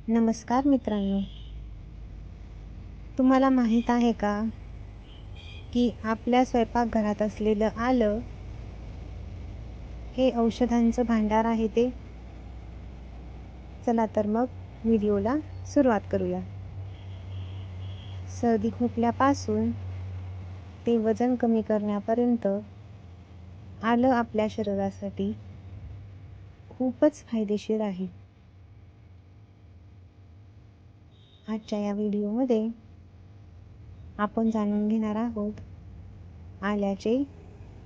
नमस्कार मित्रांनो, तुम्हाला माहीत आहे का की आपल्या स्वयंपाकघरात असलेलं आलं हे औषधांचं भांडार आहे ते. चला तर मग व्हिडिओला सुरुवात करूया. सर्दी खोकल्यापासून ते वजन कमी करण्यापर्यंत आलं आपल्या शरीरासाठी खूपच फायदेशीर आहे. आजच्या या व्हिडिओमध्ये आपण जाणून घेणार आहोत आल्याचे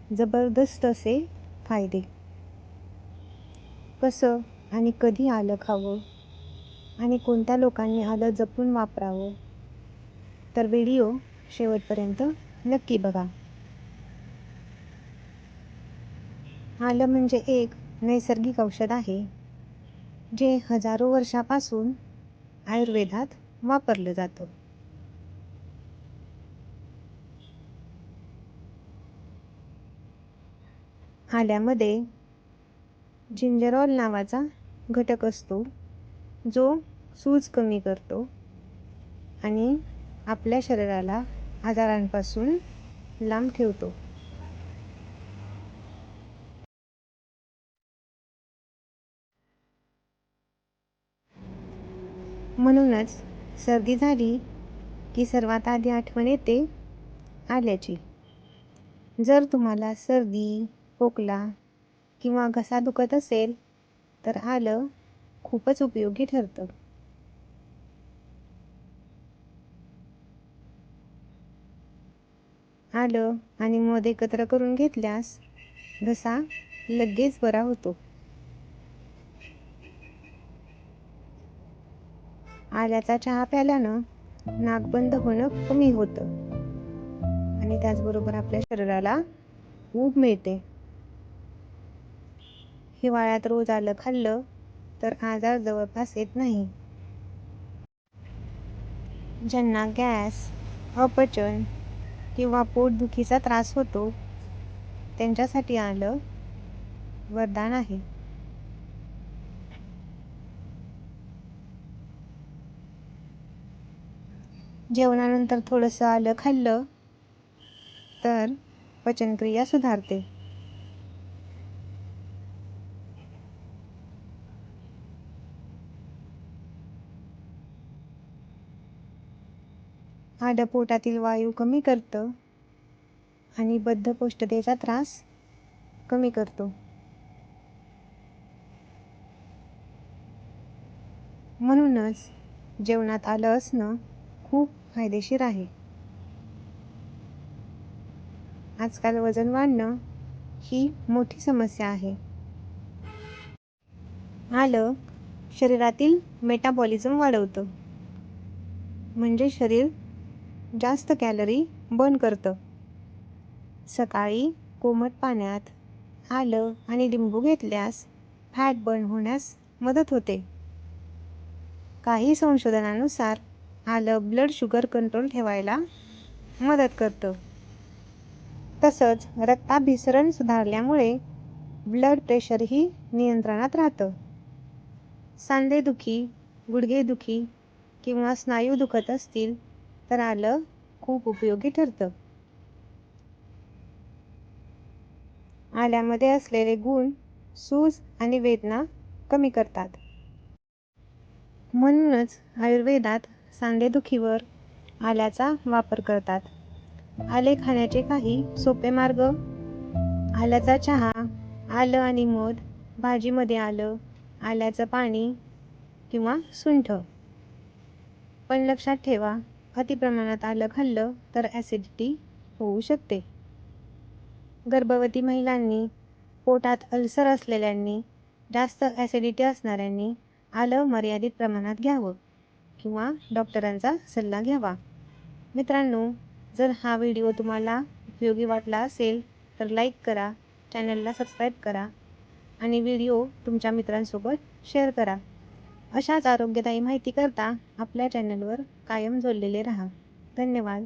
जबरदस्त असे फायदे. कसं आणि कधी आलं खावं आणि कोणत्या लोकांनी आलं जपून वापरावं, तर व्हिडिओ शेवटपर्यंत नक्की बघा. आलं म्हणजे एक नैसर्गिक औषध आहे जे हजारो वर्षापासून आयुर्वेदात वापरलं जातं. आल्यामध्ये जिंजरॉल नावाचा घटक असतो जो सूज कमी करतो आणि आपल्या शरीराला आजारांपासून लांब ठेवतो. म्हणूनच सर्दी झाली की सर्वात आधी आठवण येते आल्याची. जर तुम्हाला सर्दी, खोकला किंवा घसा दुखत असेल तर आलं खूपच उपयोगी ठरतं. आलं आणि मध एकत्र करून घेतल्यास घसा लगेच बरा होतो. आल्याचा चहा प्यायल्यानं नाक बंद होणं कमी होतं आणि त्याचबरोबर आपल्या शरीराला ऊब मिळते. हिवाळ्यात रोज आलं खाल्लं तर आजार जवळपास येत नाही. ज्यांना गॅस, अपचन किंवा पोटदुखीचा त्रास होतो त्यांच्यासाठी आलं वरदान आहे. जेवणानंतर थोडंसं आलं खाल्लं तर पचनक्रिया सुधारते. आलं पोटातील वायू कमी करतं आणि बद्धकोष्ठतेचा त्रास कमी करतो. म्हणूनच जेवणात आलं असणं खूप फायदेशीर आहे. आजकाल वजन वाढणं ही मोठी समस्या आहे. आलं शरीरातील मेटाबॉलिझम वाढवतं, म्हणजे शरीर जास्त कॅलरी बर्न करतं. सकाळी कोमट पाण्यात आलं आणि लिंबू घेतल्यास फॅट बर्न होण्यास मदत होते. काही संशोधनानुसार आलं ब्लड शुगर कंट्रोल ठेवायला मदत करतं. तसंच रक्ताभिसरण सुधारल्यामुळे ब्लड प्रेशरही नियंत्रणात राहतं. सांधेदुखी, गुडघेदुखी किंवा स्नायू दुखत असतील तर आलं खूप उपयोगी ठरतं. आल्यामध्ये असलेले गुण सूज आणि वेदना कमी करतात. म्हणूनच आयुर्वेदात सांधेदुखीवर आल्याचा वापर करतात. आले खाण्याचे काही सोपे मार्ग: आल्याचा चहा, आलं आणि मध, भाजीमध्ये आलं, आल्याचं पाणी किंवा सुंठ. पण लक्षात ठेवा, अति प्रमाणात आलं खाल्लं तर ॲसिडिटी होऊ शकते. गर्भवती महिलांनी, पोटात अल्सर असलेल्यांनी, जास्त ॲसिडिटी असणाऱ्यांनी आलं मर्यादित प्रमाणात घ्यावं किंवा डॉक्टरांचा सल्ला घ्यावा. मित्रांनो, जर हा व्हिडिओ तुम्हाला उपयोगी वाटला असेल तर लाईक करा, चॅनलला सबस्क्राईब करा आणि व्हिडिओ तुमच्या मित्रांसोबत शेअर करा. अशाच आरोग्यदायी माहितीकरता आपल्या चॅनलवर कायम जोडलेले राहा. धन्यवाद.